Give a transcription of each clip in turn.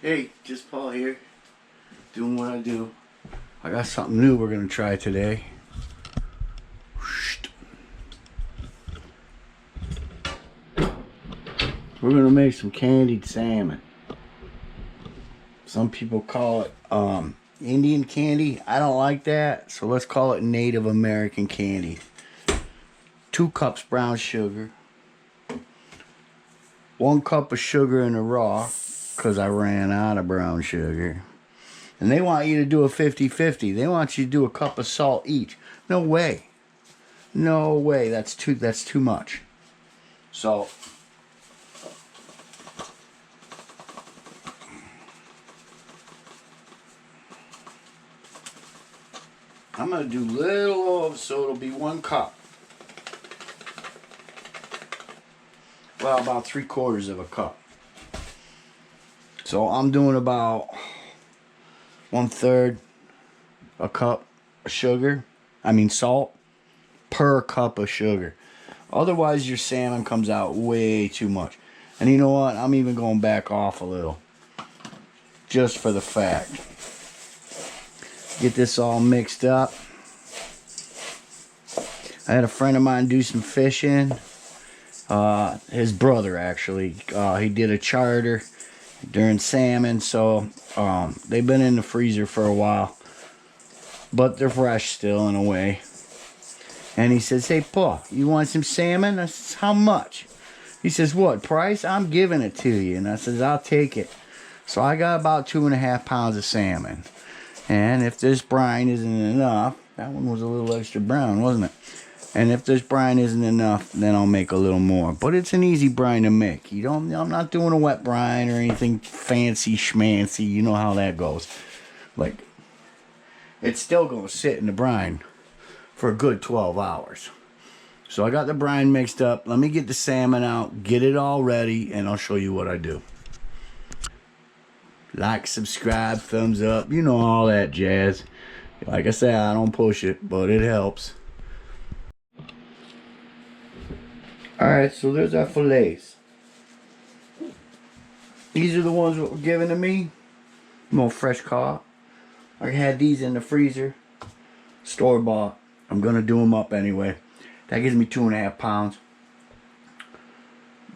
Hey, just Paul here, doing what I do. I got something new we're gonna try today. We're gonna make some candied salmon. Some people call it Indian candy. I don't like that, so let's call it Native American candy. 2 cups brown sugar. 1 cup of sugar in the raw, because I ran out of brown sugar. And they want you to do a 50-50. They want you to do a cup of salt each. No way. No way. That's too much. So I'm going to do little of, so it'll be 1 cup. Well, about 3/4 of a cup. So I'm doing about 1/3 a cup of sugar. Salt per cup of sugar. Otherwise, your salmon comes out way too much. And you know what? I'm even going back off a little. Just for the fact. Get this all mixed up. I had a friend of mine do some fishing. His brother, actually. He did a charter during salmon. So they've been in the freezer for a while. But they're fresh still in a way. And he says, "Hey, Paul, you want some salmon?" I says, "How much?" He says, "What price?" "I'm giving it to you." And I says, "I'll take it." So I got about 2.5 pounds of salmon. And if this brine isn't enough, that one was a little extra brown, wasn't it? And if this brine isn't enough, then I'll make a little more. But it's an easy brine to make. I'm not doing a wet brine or anything fancy schmancy. You know how that goes. Like, it's still going to sit in the brine for a good 12 hours. So I got the brine mixed up. Let me get the salmon out, get it all ready, and I'll show you what I do. Like, subscribe, thumbs up, you know, all that jazz. Like I said, I don't push it, but it helps. Alright, so there's our fillets. These are the ones that were given to me. More fresh caught. I had these in the freezer. Store bought. I'm going to do them up anyway. That gives me 2.5 pounds.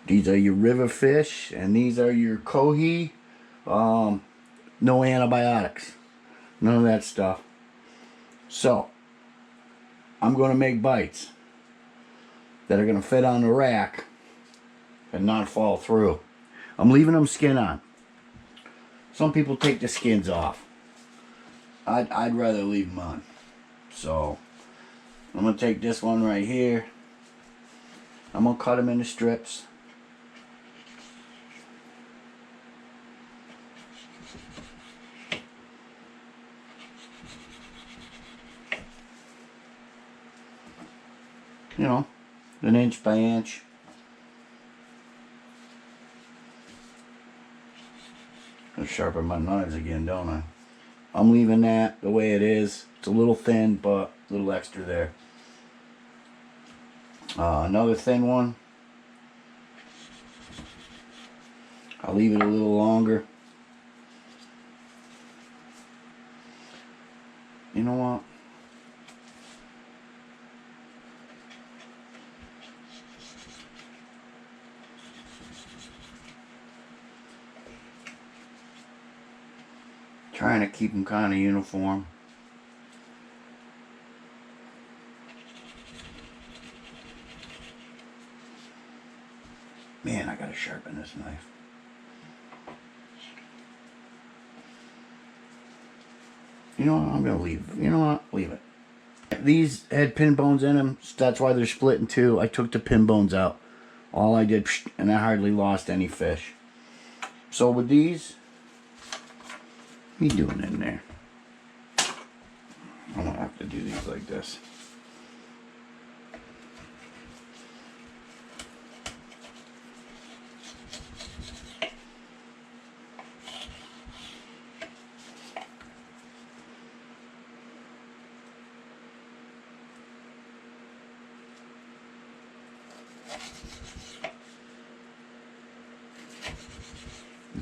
These are your river fish, and these are your kohi. No antibiotics. None of that stuff. So, I'm going to make bites that are going to fit on the rack and not fall through. I'm leaving them skin on. Some people take the skins off. I'd rather leave them on. So, I'm going to take this one right here. I'm going to cut them into strips. You know, 1 inch by inch. I'll sharpen my knives again, don't I? I'm leaving that the way it is. It's a little thin, but a little extra there. Another thin one. I'll leave it a little longer. You know what? Trying to keep them kind of uniform. Man, I gotta sharpen this knife. You know what? I'm gonna leave. You know what? Leave it. These had pin bones in them. So that's why they're split in two. I took the pin bones out. All I did, and I hardly lost any fish. So with these, what are you doing in there? I'm gonna have to do these like this.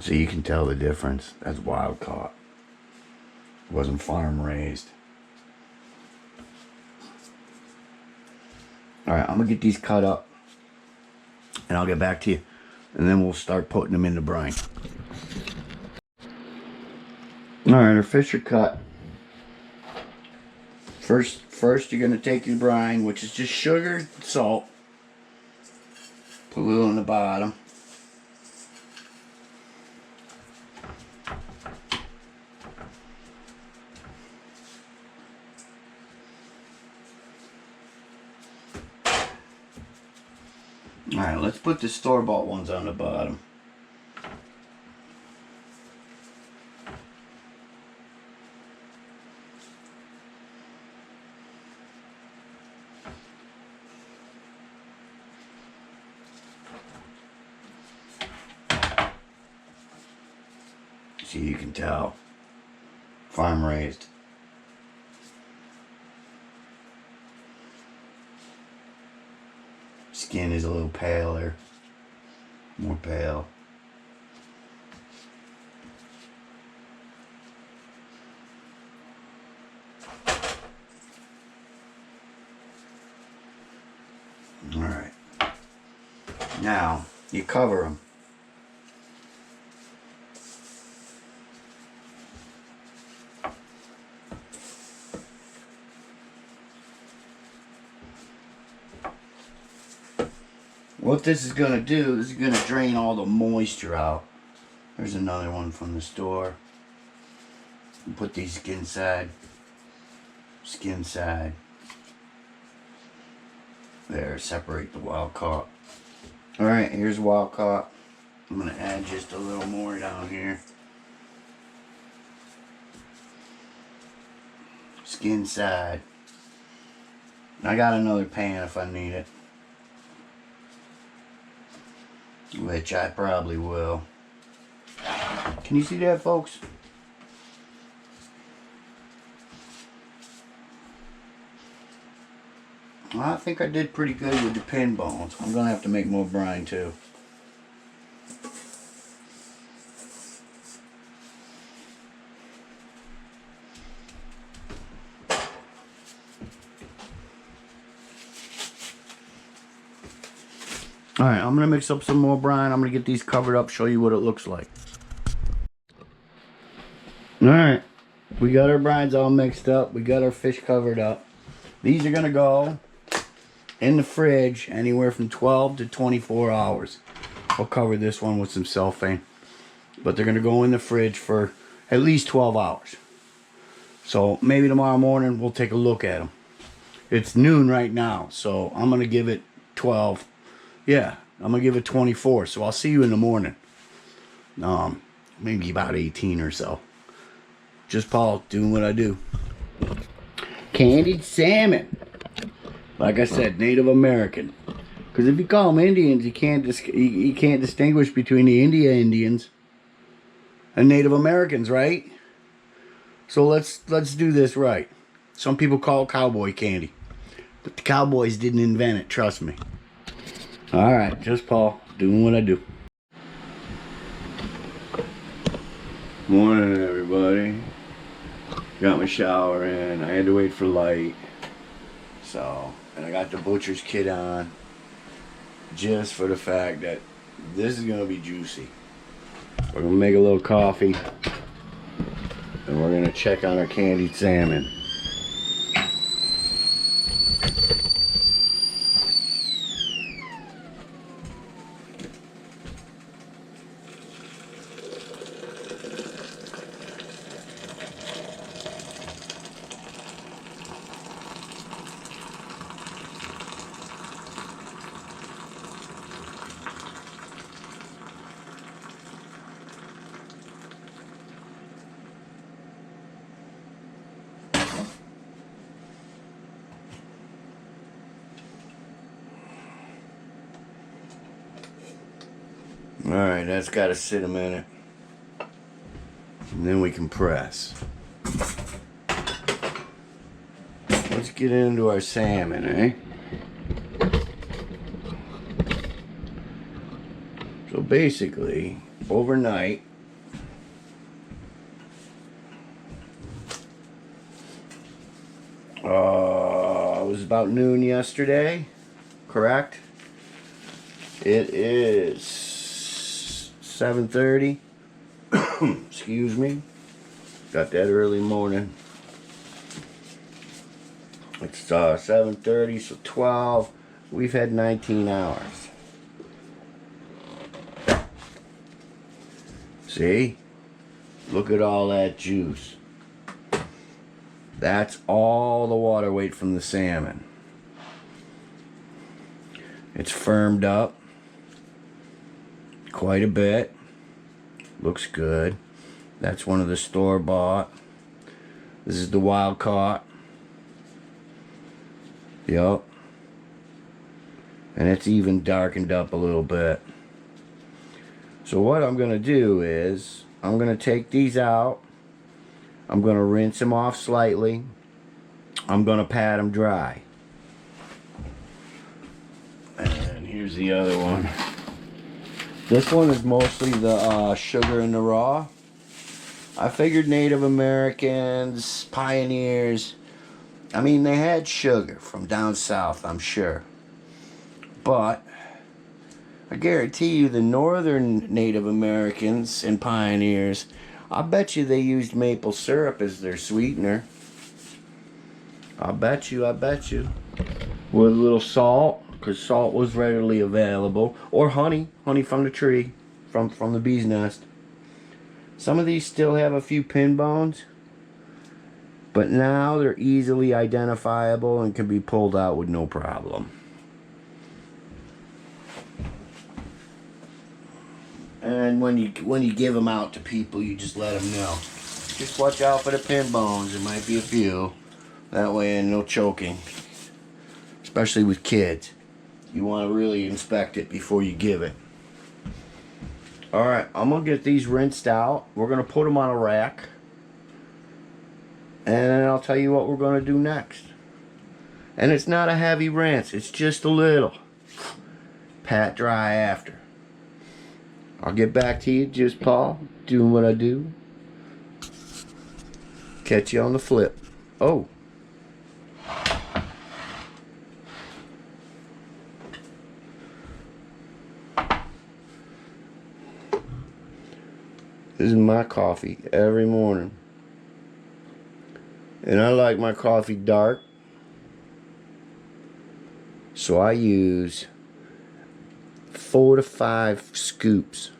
So you can tell the difference. That's wild caught. It wasn't farm raised. Alright, I'm gonna get these cut up and I'll get back to you. And then we'll start putting them in the brine. Alright, our fish are cut. First you're gonna take your brine, which is just sugar and salt. Put a little in the bottom. Alright, let's put the store-bought ones on the bottom. See, you can tell. Farm raised. Skin is a little paler. More pale. Alright. Now, you cover them. What this is going to do, this is going to drain all the moisture out. There's another one from the store. Put these skin side. There, separate the wild caught. Alright, here's wild caught. I'm going to add just a little more down here. Skin side. I got another pan if I need it. Which I probably will. Can you see that, folks? Well, I think I did pretty good with the pin bones. I'm going to have to make more brine too. Alright, I'm going to mix up some more brine. I'm going to get these covered up, show you what it looks like. Alright, we got our brines all mixed up. We got our fish covered up. These are going to go in the fridge anywhere from 12 to 24 hours. I'll cover this one with some cellophane. But they're going to go in the fridge for at least 12 hours. So maybe tomorrow morning we'll take a look at them. It's noon right now, so I'm going to give it 12. Yeah, I'm going to give it 24, so I'll see you in the morning. Maybe about 18 or so. Just Paul doing what I do. Candied salmon. Like I said, Native American. Because if you call them Indians, you can't distinguish between the Indians and Native Americans, right? So let's do this right. Some people call it cowboy candy. But the cowboys didn't invent it, trust me. Alright, just Paul, doing what I do. Morning, everybody. Got my shower in. I had to wait for light. So, and I got the butcher's kit on. Just for the fact that this is going to be juicy. We're going to make a little coffee. And we're going to check on our candied salmon. Alright, that's got to sit a minute. And then we can press. Let's get into our salmon, eh? So basically, overnight. It was about noon yesterday, correct? It is 7:30. Excuse me. Got that early morning. It's 7:30, so 12. We've had 19 hours. See? Look at all that juice. That's all the water weight from the salmon. It's firmed up quite a bit. Looks good. That's one of the store-bought. This is the wild caught. Yup. And it's even darkened up a little bit. So what I'm going to do is, I'm going to take these out. I'm going to rinse them off slightly. I'm going to pat them dry. And here's the other one. This one is mostly the sugar in the raw. I figured Native Americans, pioneers, I mean, they had sugar from down south, I'm sure. But I guarantee you the northern Native Americans and pioneers, I bet you they used maple syrup as their sweetener. I bet you. With a little salt, because salt was readily available. Or honey from the tree, from the bee's nest. Some of these still have a few pin bones, but now they're easily identifiable and can be pulled out with no problem. And when you give them out to people, you just let them know. Just watch out for the pin bones. There might be a few. That way, no choking. Especially with kids. You want to really inspect it before you give it. Alright, I'm going to get these rinsed out. We're going to put them on a rack. And then I'll tell you what we're going to do next. And it's not a heavy rinse. It's just a little. Pat dry after. I'll get back to you, just Paul, doing what I do. Catch you on the flip. Oh. This is my coffee every morning. And I like my coffee dark. So I use 4 to 5 scoops.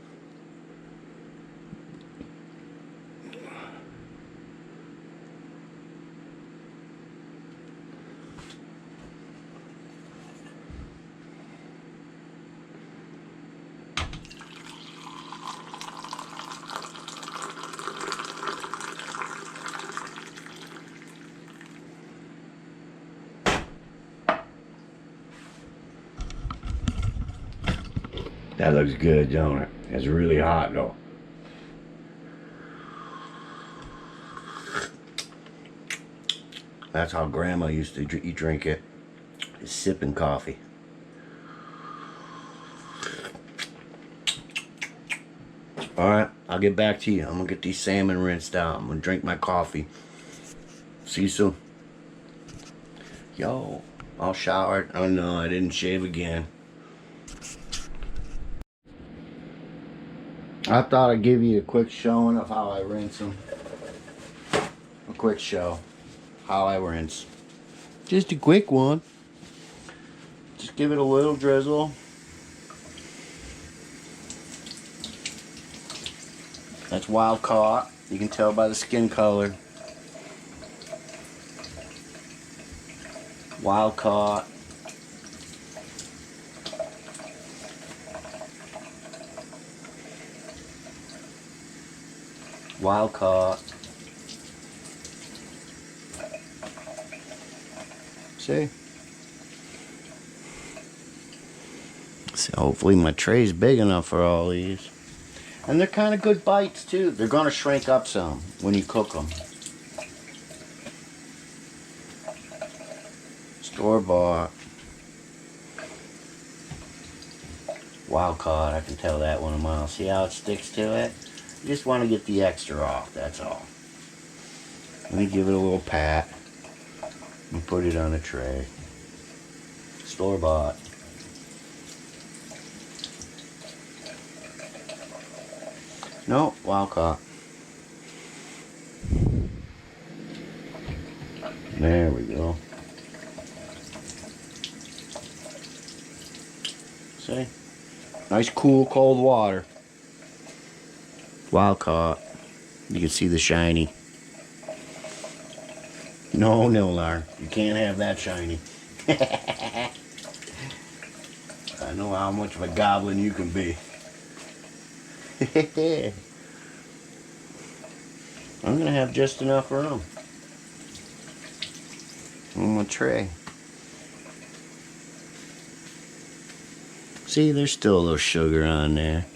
That looks good, don't it? It's really hot though. That's how Grandma used to drink it. Just sipping coffee. Alright, I'll get back to you. I'm gonna get these salmon rinsed out. I'm gonna drink my coffee. See you soon. Yo, I'll shower. Oh no, I didn't shave again. I thought I'd give you a quick showing of how I rinse them. A quick show. How I rinse. Just a quick one. Just give it a little drizzle. That's wild caught. You can tell by the skin color. Wild caught. Wild caught. See? So hopefully my tray's big enough for all these. And they're kind of good bites too. They're going to shrink up some when you cook them. Store-bought. Wild caught, I can tell that one a mile. See how it sticks to it? You just want to get the extra off, that's all. Let me give it a little pat and put it on a tray. Store-bought. Nope, wild caught. There we go. See? Nice, cool, cold water. Wild caught. You can see the shiny. No, Lar. You can't have that shiny. I know how much of a goblin you can be. I'm gonna have just enough room on my tray. See, there's still a little sugar on there.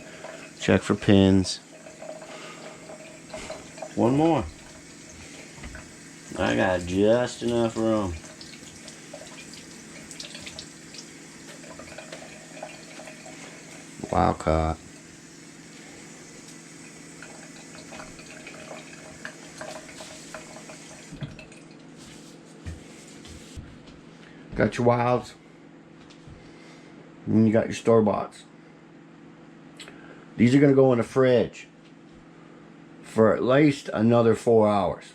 Check for pins. One more. I got just enough room. Wild caught. Got your wilds. And you got your store-boughts. These are going to go in the fridge for at least another 4 hours.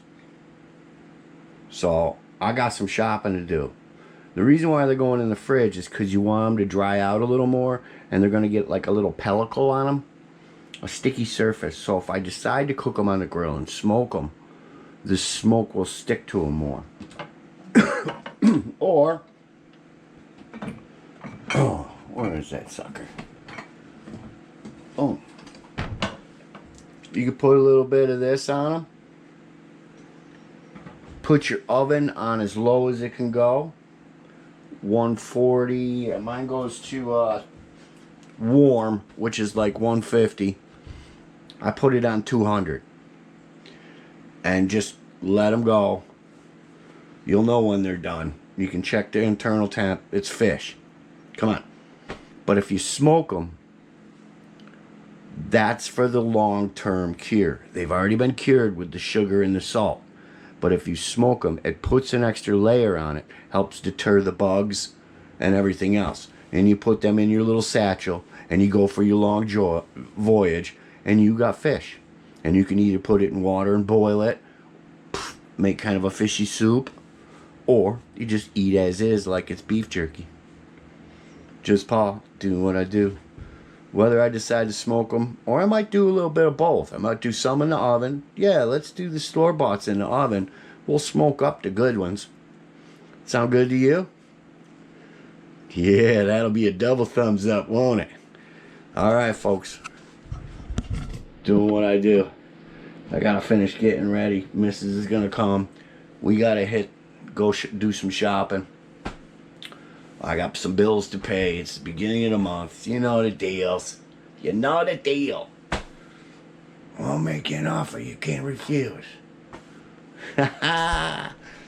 So I got some shopping to do. The reason why they're going in the fridge is because you want them to dry out a little more, and they're going to get like a little pellicle on them, a sticky surface. So if I decide to cook them on the grill and smoke them, the smoke will stick to them more. Or, oh, where is that sucker? Oh, you can put a little bit of this on them. Put your oven on as low as it can go. 140. Mine goes to warm, which is like 150. I put it on 200. And just let them go. You'll know when they're done. You can check the internal temp. It's fish. Come on. But if you smoke them, that's for the long-term cure. They've already been cured with the sugar and the salt. But if you smoke them, it puts an extra layer on it. Helps deter the bugs and everything else. And you put them in your little satchel, and you go for your long voyage, and you got fish. And you can either put it in water and boil it, make kind of a fishy soup, or you just eat as is like it's beef jerky. Just Paul, doing what I do. Whether I decide to smoke them, or I might do a little bit of both. I might do some in the oven. Yeah, let's do the store-boughts in the oven. We'll smoke up the good ones. Sound good to you? Yeah, that'll be a double thumbs up, won't it? Alright, folks. Doing what I do. I gotta finish getting ready. Mrs. is gonna come. We gotta go do some shopping. I got some bills to pay. It's the beginning of the month. You know the deals. You know the deal. I'll make you an offer you can't refuse.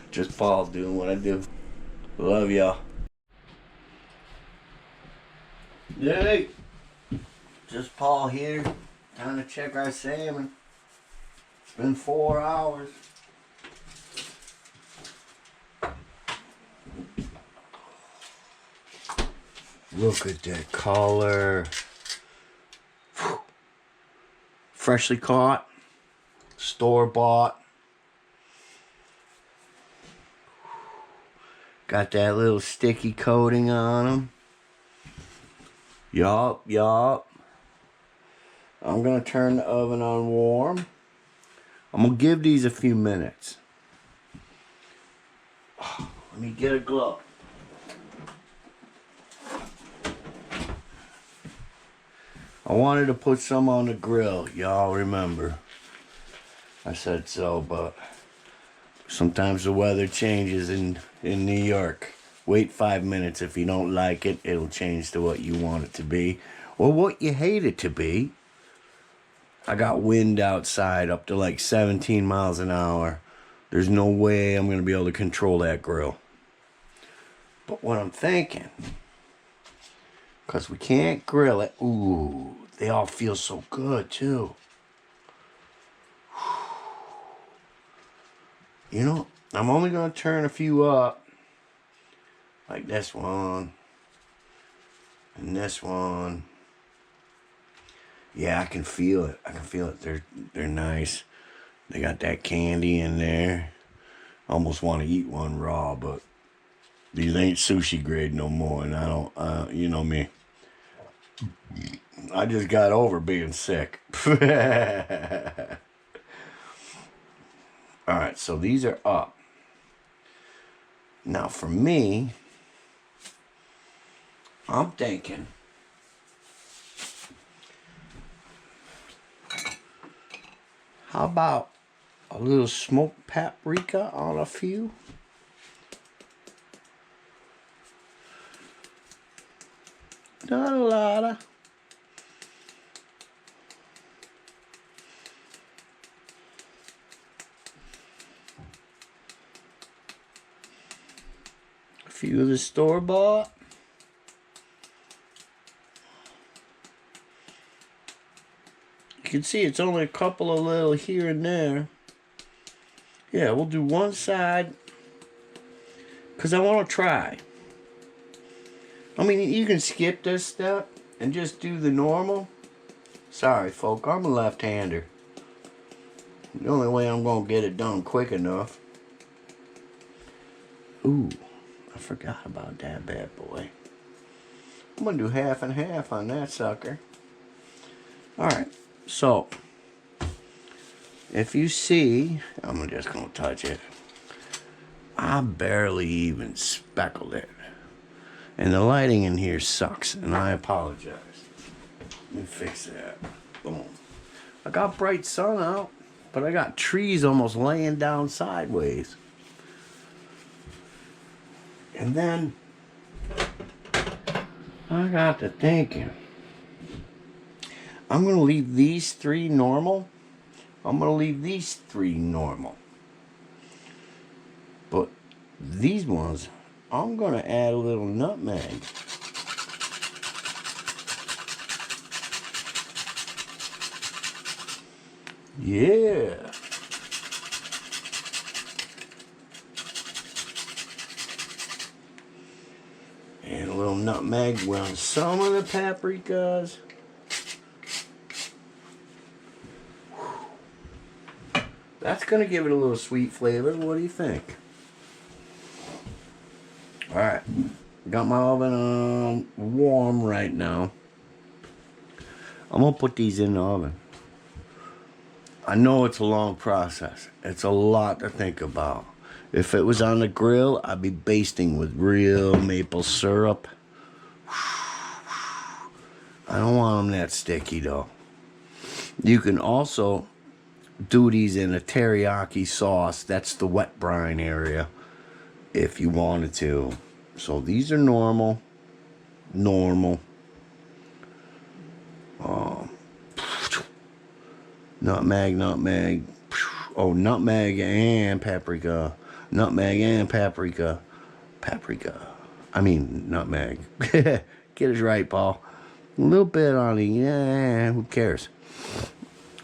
Just Paul doing what I do. Love y'all. Hey, just Paul here. Time to check our salmon. It's been 4 hours. Look at that color. Whew. Freshly caught. Store-bought. Got that little sticky coating on them. Yup. I'm going to turn the oven on warm. I'm going to give these a few minutes. Let me get a glove. I wanted to put some on the grill. Y'all remember. I said so, but sometimes the weather changes in New York. Wait 5 minutes. If you don't like it, it'll change to what you want it to be. Or what you hate it to be. I got wind outside up to like 17 miles an hour. There's no way I'm going to be able to control that grill. But what I'm thinking, because we can't grill it. Ooh, they all feel so good too. You know, I'm only going to turn a few up. Like this one. And this one. Yeah, I can feel it. I can feel it. They're nice. They got that candy in there. Almost want to eat one raw, but these ain't sushi grade no more. And I don't, you know me. I just got over being sick. Alright, so these are up. Now for me, I'm thinking how about a little smoked paprika on a few? Not a lot of. A few of the store-bought. You can see it's only a couple of little here and there. Yeah, we'll do one side because I want to try. I mean, you can skip this step and just do the normal. Sorry, folk, I'm a left-hander. The only way I'm going to get it done quick enough. Ooh, I forgot about that bad boy. I'm going to do half and half on that sucker. Alright, so if you see, I'm just going to touch it. I barely even speckled it. And the lighting in here sucks, and I apologize. Let me fix that. Boom. I got bright sun out, but I got trees almost laying down sideways. And then I got to thinking, I'm going to leave these three normal. I'm going to leave these three normal. But these ones, I'm going to add a little nutmeg. Yeah. And a little nutmeg on some of the paprikas. That's going to give it a little sweet flavor. What do you think? Alright. Got my oven warm right now. I'm going to put these in the oven. I know it's a long process. It's a lot to think about. If it was on the grill, I'd be basting with real maple syrup. I don't want them that sticky though. You can also do these in a teriyaki sauce. That's the wet brine area if you wanted to. So these are normal. Nutmeg. Oh, nutmeg and paprika. I mean, nutmeg. Get it right, Paul. A little bit on it. Yeah, who cares?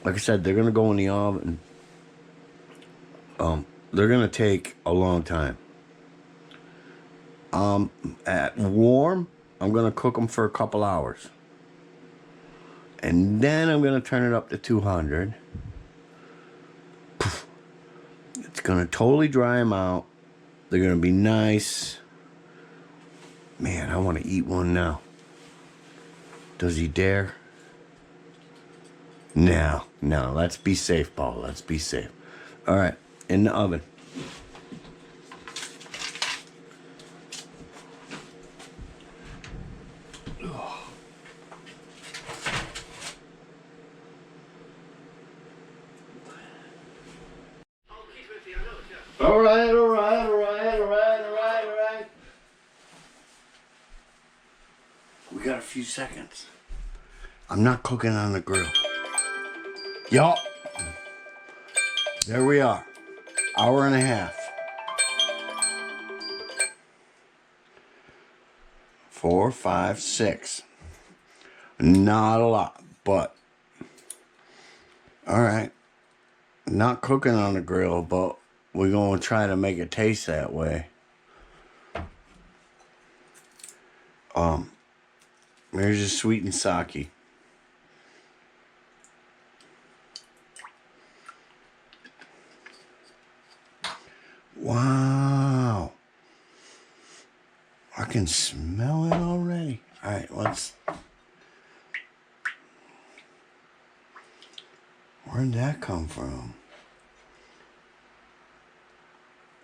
Like I said, they're going to go in the oven. They're going to take a long time. At warm, I'm going to cook them for a couple hours. And then I'm going to turn it up to 200. It's going to totally dry them out. They're going to be nice. Man, I want to eat one now. Does he dare? No. Let's be safe, Paul. Let's be safe. All right, in the oven. All right. We got a few seconds. I'm not cooking on the grill. Yup. There we are. Hour and a half. 4, 5, 6. Not a lot, but all right. Not cooking on the grill, but we're going to try to make it taste that way. Here's your sweet and sake. Wow. I can smell it already. All right, where'd that come from?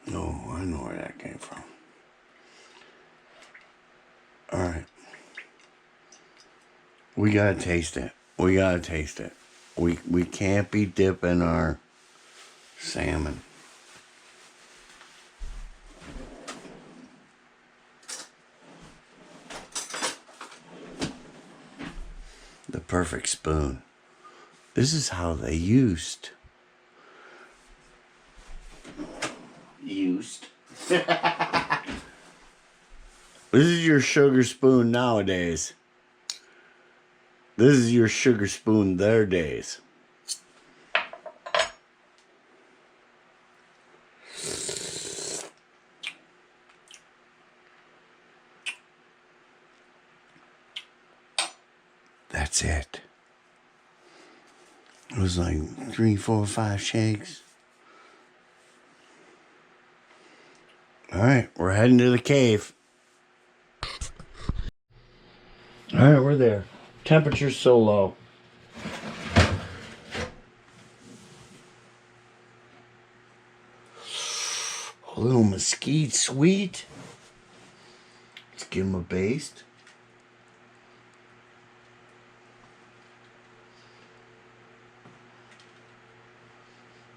No, I know where that came from. All right. We gotta taste it. We gotta taste it. We can't be dipping our salmon. The perfect spoon. This is how they used. This is your sugar spoon nowadays. This is your sugar spoon their days. That's it. It was like 3, 4, 5 shakes. All right, we're heading to the cave. All right, we're there. Temperature's so low. A little mesquite sweet. Let's give them a baste.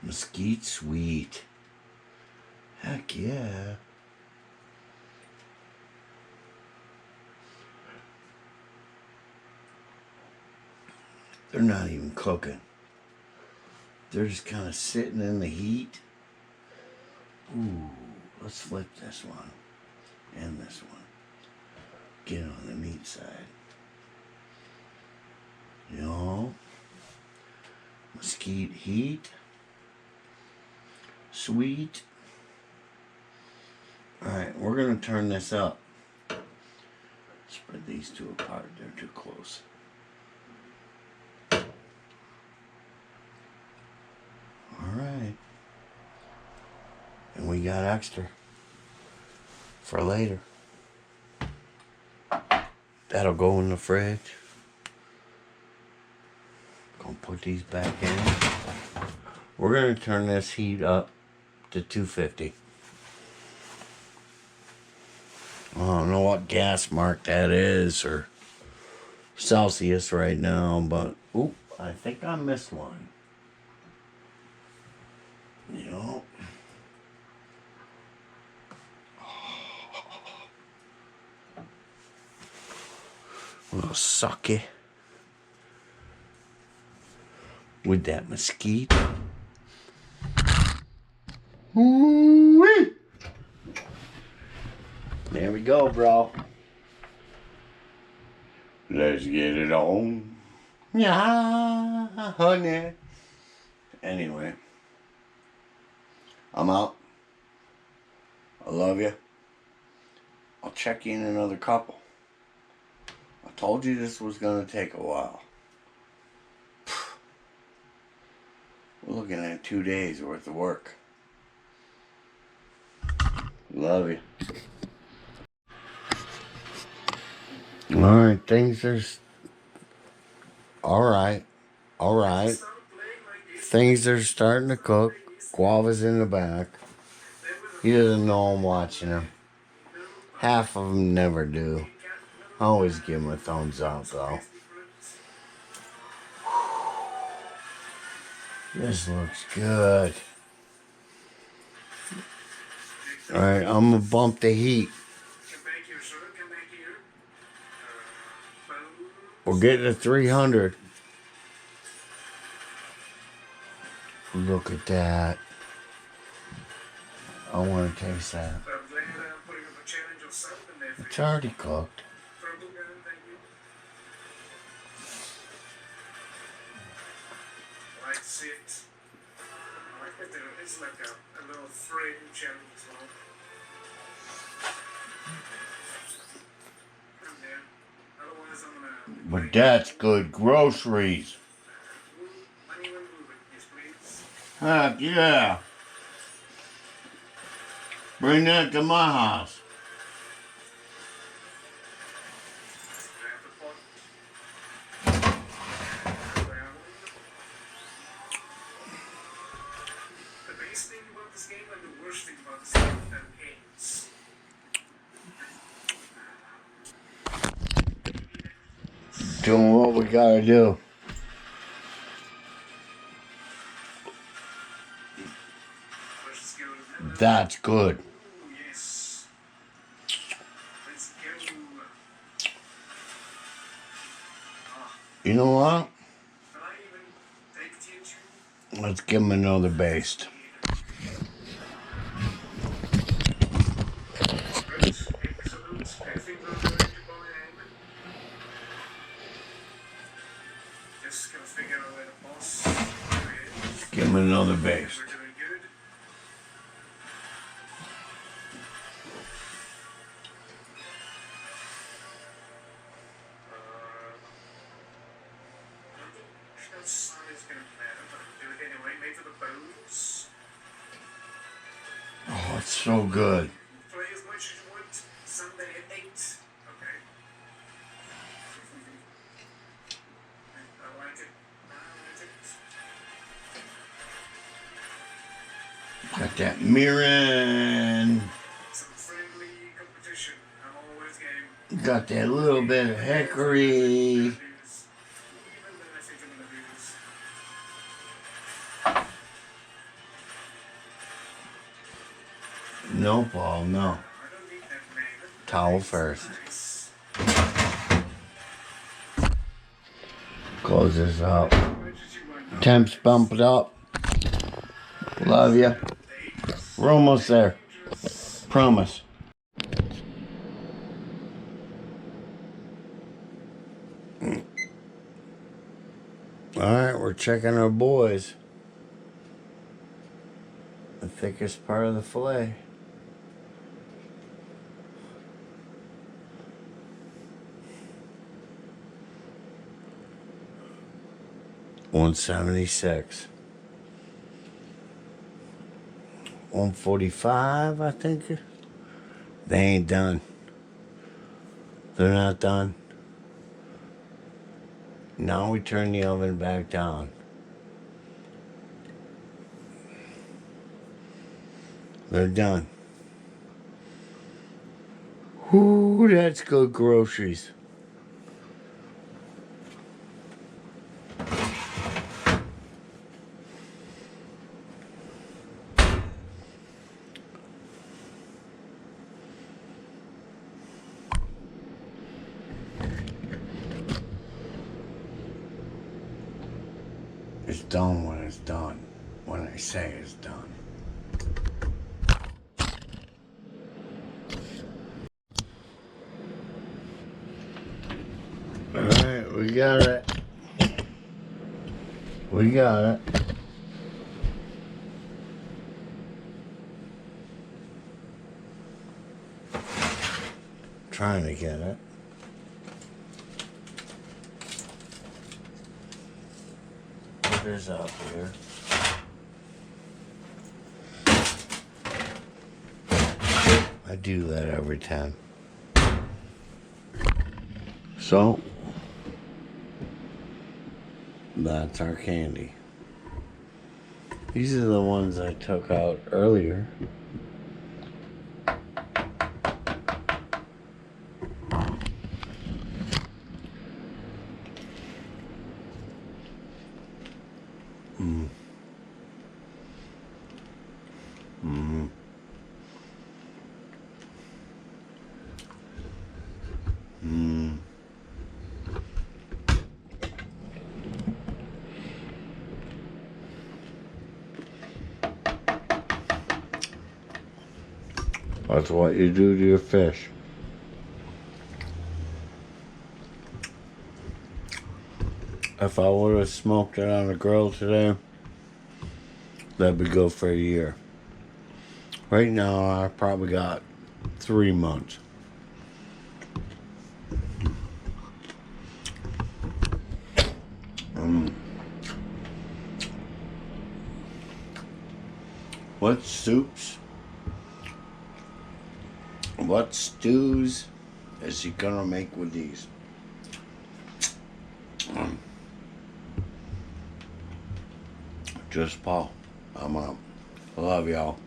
Mesquite sweet. Heck yeah. They're not even cooking. They're just kind of sitting in the heat. Ooh, let's flip this one and this one. Get on the meat side. You know, mesquite heat. Sweet. Alright, we're going to turn this up. Spread these two apart. They're too close. Alright. And we got extra for later. That'll go in the fridge. Gonna put these back in. We're going to turn this heat up to 250. I don't know what gas mark that is or Celsius right now, but oop, I think I missed one. You know. A little sake with that mesquite. Ooh-wee. There we go, bro. Let's get it on. Yeah, honey. Anyway, I'm out. I love you. I'll check you in another couple. I told you this was going to take a while. We're looking at 2 days worth of work. Love you. Alright, things are... Alright. Things are starting to cook. Guava's in the back. He doesn't know I'm watching him. Half of them never do. I always give him a thumbs up, though. This looks good. Alright, I'm going to bump the heat. We're getting to 300. Look at that. I want to taste that. It's already cooked. it. I like that there is like a little fringe and well. Yeah. Otherwise, I'm gonna. But that's good groceries. Money when moving, yes, please. Heck yeah. Bring that to my house. Grab the pot. Brown. The best thing about this game and the worst thing about this game that ends. Doing what we gotta do. Let's go. That's good. Ooh, yes. Let's go. You know what? Can I even take TNT? Let's give him another baste. Just gonna figure out where the boss is. Give him another baste. We're doing good. No size gonna matter, but I'll do it anyway. Made for the bones. Oh, it's so good. Play as much as you want. Sunday at 8. Okay. I like it. Got that mirroring. Some friendly competition. I'm always game. Got that little bit of hickory. Even then I think I'm gonna lose. No, Paul, no. I don't need that man. Towel first. Nice. Close this up. Much as you want. Temps bump it up. Love ya. We're almost there. Promise. Alright, we're checking our boys. The thickest part of the fillet. $176. $145, I think. They ain't done. They're not done. Now we turn the oven back down. They're done. Ooh, that's good groceries. It's done when it's done. When I say it's done. Alright, we got it. We got it. Trying to get it. Put this up here. I do that every time. So, that's our candy. These are the ones I took out earlier. That's what you do to your fish. If I would have smoked it on the grill today, that'd be good for a year. Right now, I probably got 3 months. What soups? What stews is he gonna make with these? Just Paul. I'm out. I love y'all.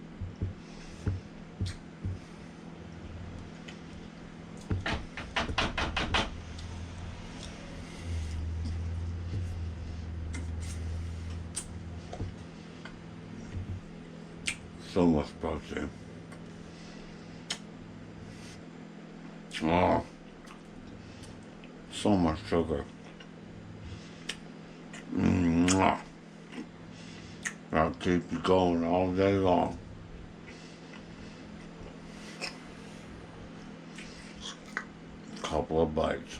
So much protein. Oh, so much sugar. Mwah. I'll keep you going all day long. Couple of bites.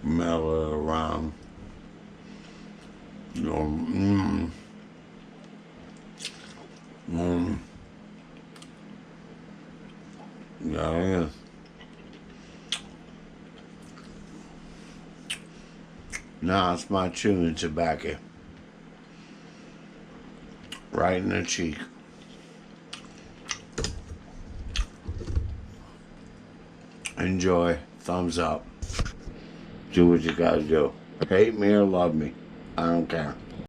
Mellow it around. You know, Yeah, it is. Now it's my chewing tobacco. Right in the cheek. Enjoy. Thumbs up. Do what you gotta do. Hate me or love me. I don't care.